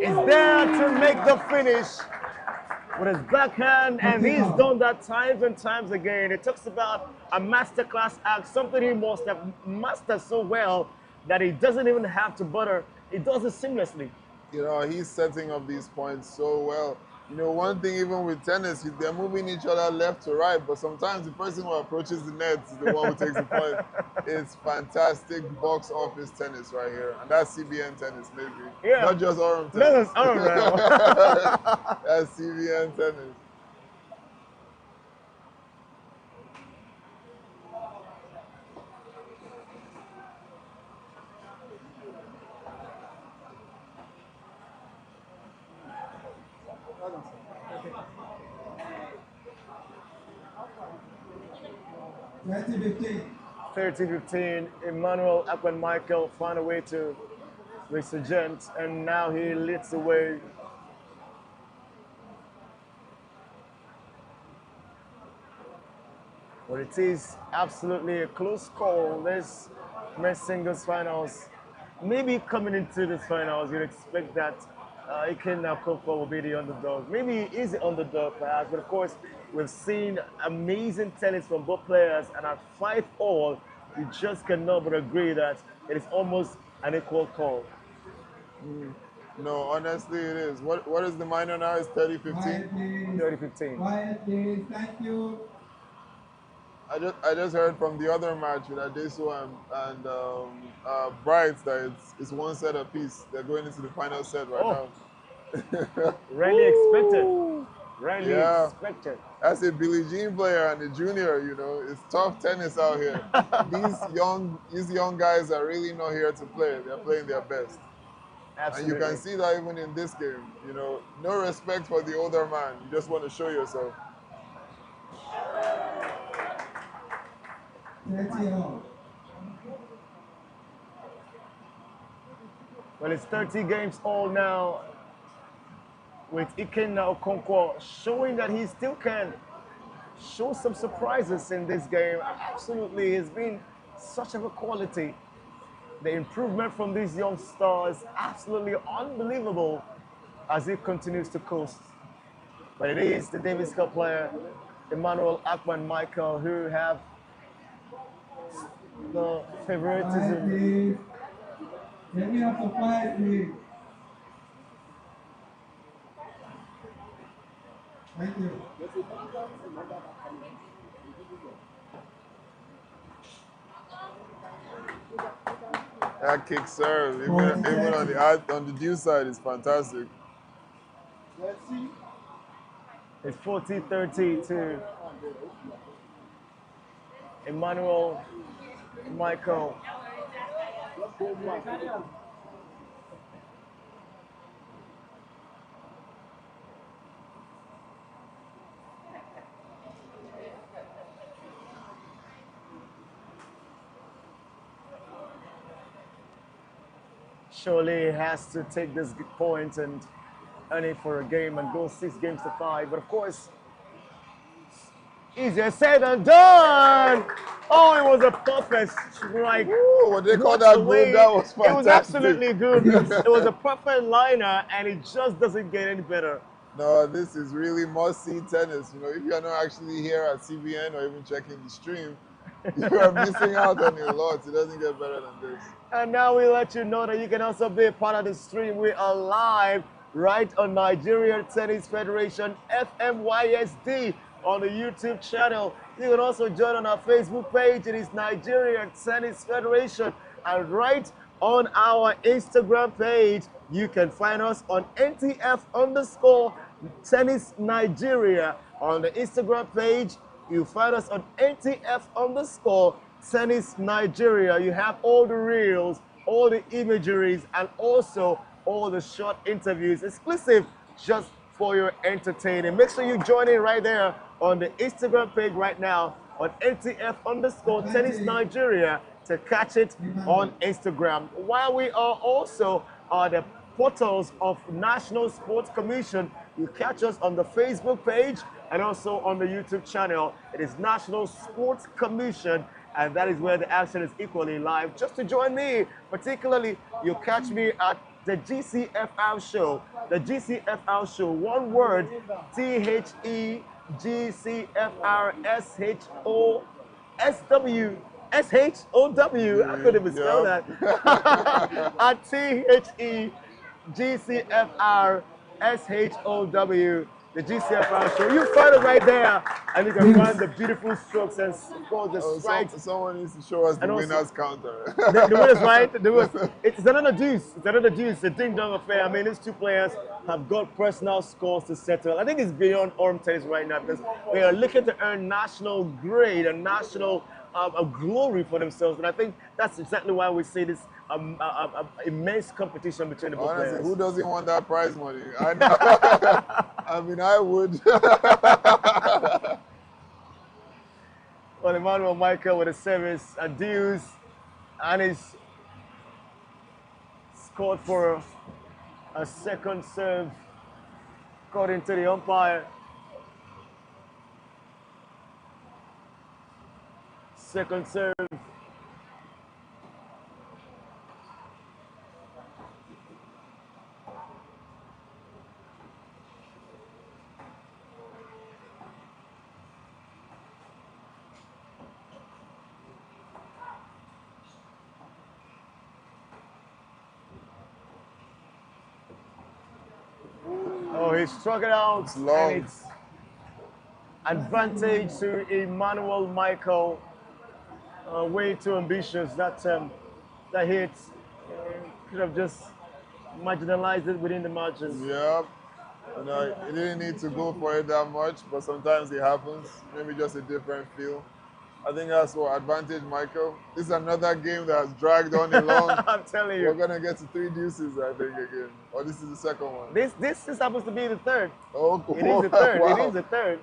is there to make the finish with his backhand, and he's done that times and times again. It talks about a masterclass act, something he must have mastered so well that he doesn't even have to butter. He does it seamlessly. You know, he's setting up these points so well. You know, one thing even with tennis, they're moving each other left to right, but sometimes the person who approaches the net is the one who takes the point. It's fantastic box office tennis right here. And that's CBN tennis, maybe. Yeah. Not just Orum No, tennis. it's Orum. That's CBN tennis. $30-15. 30-15, Emmanuel Michael found a way to resurgent, and now he leads the way. But it is absolutely a close call. This men's singles finals. Maybe coming into this finals, you'd expect that Ikenna will be the underdog. Maybe he is the underdog perhaps, but of course, we've seen amazing tennis from both players, and at 5-all, you just cannot but agree that it is almost an equal call. No, honestly, it is. What is the minor now? It's 30-15? 30-15. Quiet, please. Thank you. I just heard from the other match with Adesu and Bright that it's one set apiece. They're going into the final set right now. Really expected. Really expected. As a Billie Jean player and a junior, you know, it's tough tennis out here. These young guys are really not here to play. They're playing their best. Absolutely. And you can see that even in this game. You know, no respect for the older man. You just want to show yourself. 30-all. Well, it's 30 games all now, with Ikenna showing that he still can show some surprises in this game. Absolutely, he's been such of a quality. The improvement from these young stars, absolutely unbelievable as he continues to coast. But it is the Davis Cup player, Emmanuel Michael, who have the favoritism. Please. Get me up to 5, please. Thank you. That kick serve, even on the due side, is fantastic. It's 40-30 to Emmanuel Michael. Surely he has to take this point and earn it for a game and go 6 games to 5. But of course, easier said than done. Oh, it was a perfect strike. Ooh, what they call that good, that was fantastic. It was absolutely good. It was a perfect liner, and it just doesn't get any better. No, this is really must-see tennis. You know, if you're not actually here at CBN or even checking the stream, you are missing out on a lot. It doesn't get better than this. And now we let you know that you can also be a part of the stream. We are live right on Nigeria Tennis Federation FMYSD on the YouTube channel. You can also join on our Facebook page. It is Nigeria Tennis Federation. And right on our Instagram page, you can find us on NTF_Tennis Nigeria. On the Instagram page, you find us on NTF_Tennis Nigeria. You have all the reels, all the imageries, and also all the short interviews exclusive just for your entertaining. Make sure you join in right there on the Instagram page right now on NTF_Tennis Nigeria to catch it on Instagram. While we are also on the portals of National Sports Commission, you catch us on the Facebook page and also on the YouTube channel. It is National Sports Commission, and that is where the action is equally live. Just to join me, particularly, you catch me at the GCFR show. The GCFR show, one word, THEGCFRSHOSW. SHOW, I couldn't even spell that. At THEGCFRSHOW, the GCFR show. You find it right there, and you can find the beautiful strokes and of course the strikes. Someone needs to show us the winner's counter. The winners, right? It's another deuce. It's another deuce. A ding-dong affair. I mean, these two players have got personal scores to settle. I think it's beyond arm tennis right now because they are looking to earn national grade and national glory for themselves. And I think that's exactly why we see this immense competition between the both players. Who doesn't want that prize money? I mean, I would. Well, Emmanuel Michael with a service, a deuce, and he's scored for a second serve, according to the umpire. Second serve. Oh, he struck it out. It's long. And it's advantage to Emmanuel Michael. Way too ambitious. That hit could have just marginalized it within the margins. Yeah. You know, he didn't need to go for it that much, but sometimes it happens. Maybe just a different feel. I think that's what advantage Michael. This is another game that has dragged on along. I'm telling you. We're gonna get to 3 deuces, I think, again. Or this is the second one. This happens to be the third. Oh, It is the third. wow. It is the third.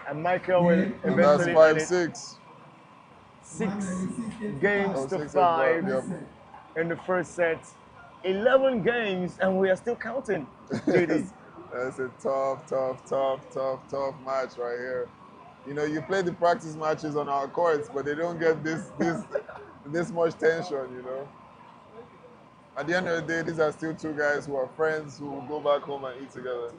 And Michael will And eventually that's end it. 5-6. 6 games Oh, to 6 5 yep. in the first set. 11 games, and we are still counting. JD. That's a tough match right here. You know, you play the practice matches on our courts, but they don't get this much tension, you know. At the end of the day, these are still two guys who are friends who will go back home and eat together.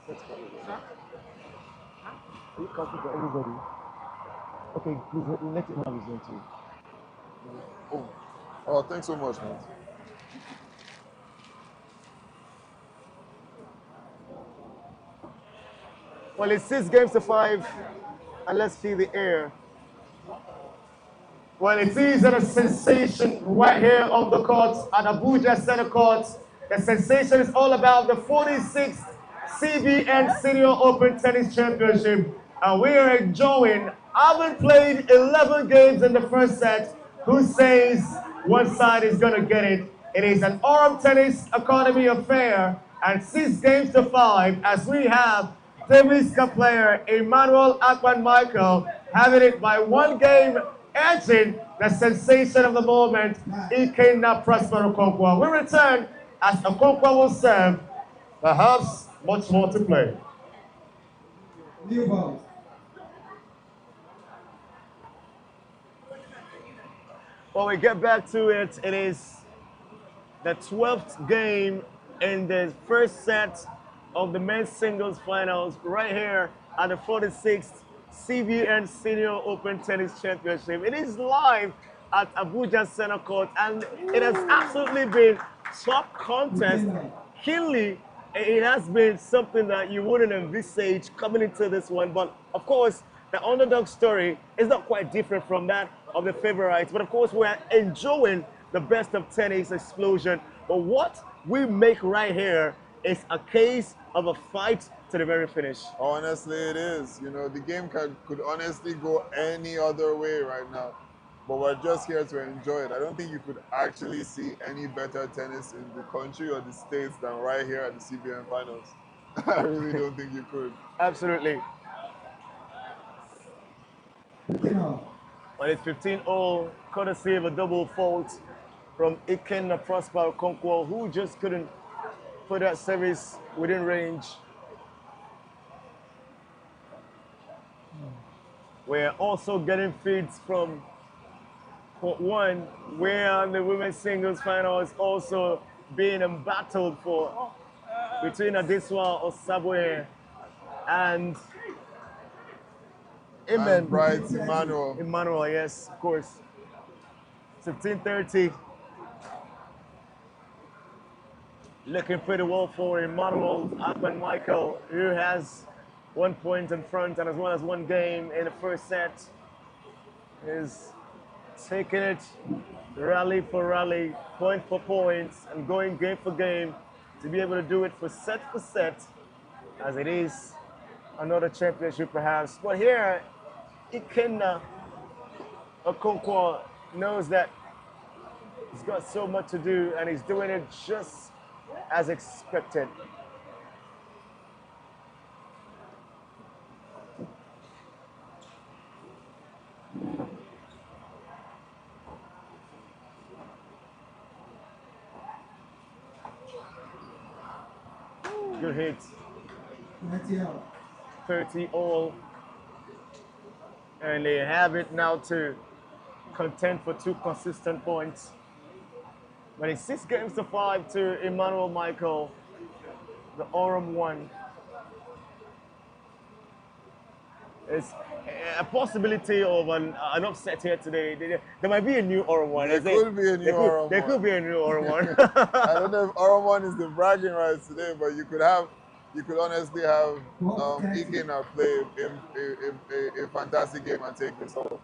Are you comfortable for everybody? Okay, please let him have his own too. Oh, thanks so much, man. Well, it's 6 games to 5, and let's feel the air. Well, it is a sensation right here on the court at Abuja Center Court. The sensation is all about the 46th CBN Senior Open Tennis Championship, and we are enjoying. Having played 11 games in the first set, who says one side is going to get it? It is an Orem Tennis Academy affair, and 6 games to 5 as we have Davis Cup player Emmanuel Michael having it by 1 game, edging the sensation of the moment, Ikenna Okonkwo. We return as Okonkwo will serve, perhaps much more to play. New balls. When we get back to it, it is the 12th game in the first set of the men's singles finals right here at the 46th CBN Senior Open Tennis Championship. It is live at Abuja Center Court, and it has absolutely been top contest. Keenly, it has been something that you wouldn't envisage coming into this one, but of course, the underdog story is not quite different from that of the favorites, but of course, we're enjoying the best of tennis explosion. But what we make right here is a case of a fight to the very finish. Honestly, it is. You know, the game could honestly go any other way right now. But we're just here to enjoy it. I don't think you could actually see any better tennis in the country or the States than right here at the CBN Finals. I really don't think you could. Absolutely. Ikenna. Well, it's 15-0, courtesy of a double fault from Ikenna Okonkwo, who just couldn't put that service within range. We're also getting feeds from Court 1, where the women's singles final is also being embattled for between Adeswa Osabwe and And Mmen. Bright Emmanuel. Emmanuel, yes, of course. 15:30. Looking pretty well for Emmanuel Akpan Michael, who has 1 point in front and as well as one game in the first set. Is taking it rally for rally, point for point, and going game for game to be able to do it for set, as it is another championship perhaps. But here, Ikenna Okonkwo knows that he's got so much to do and he's doing it just as expected. Good hit. 30 all. And they have it now to contend for 2 consistent points. But it's 6-5 to Emmanuel Michael, the Orem one. It's a possibility of an upset here today. There might be a new Orem one. There could be a new Orem one. There could be a new Orem one. I don't know if Orem one is the bragging rights today, but you could honestly have Ikenna play a fantastic game and take this home.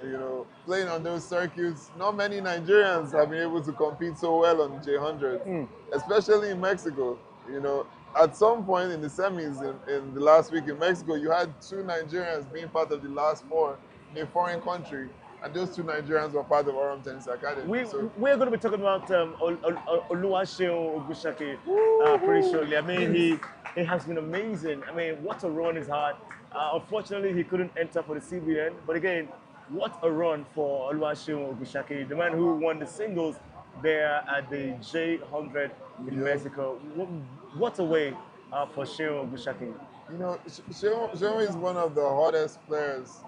You know, playing on those circuits, not many Nigerians have been able to compete so well on J100, especially in Mexico. You know, at some point in the semis in the last week in Mexico, you had 2 Nigerians being part of the last 4 in a foreign country, and those 2 Nigerians were part of Orem Tennis Academy. We're going to be talking about Oluwaseun Ogunsake pretty shortly. I mean, he has been amazing. I mean, what a run he's had. Unfortunately, he couldn't enter for the CBN, but again, what a run for Oluwaseun Ogunsake, the man who won the singles there at the J100 in Mexico. What a way for Seun Ogunsake. You know, Seun is one of the hottest players,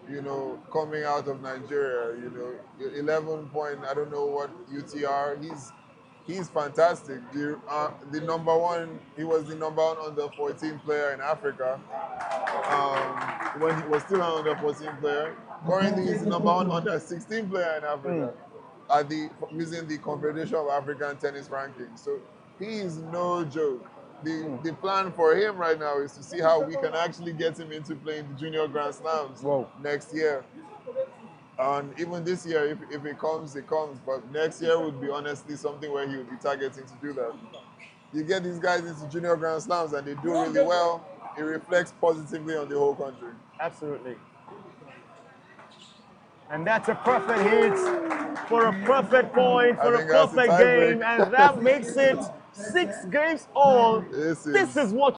you know, coming out of Nigeria. You know, 11 point, I don't know what UTR. He's fantastic. The number one, he was the number 1 under 14 player in Africa when he was still an under 14 player. Currently, he's the number 1 under 16 player in Africa using the Confederation of African Tennis ranking. So he is no joke. The plan for him right now is to see how we can actually get him into playing the Junior Grand Slams next year. And even this year, if it comes, it comes. But next year would be honestly something where he would be targeting to do that. You get these guys into Junior Grand Slams and they do really well, it reflects positively on the whole country. Absolutely. And that's a perfect hit for a perfect point, for a perfect game. And that makes it 6 games all. This is what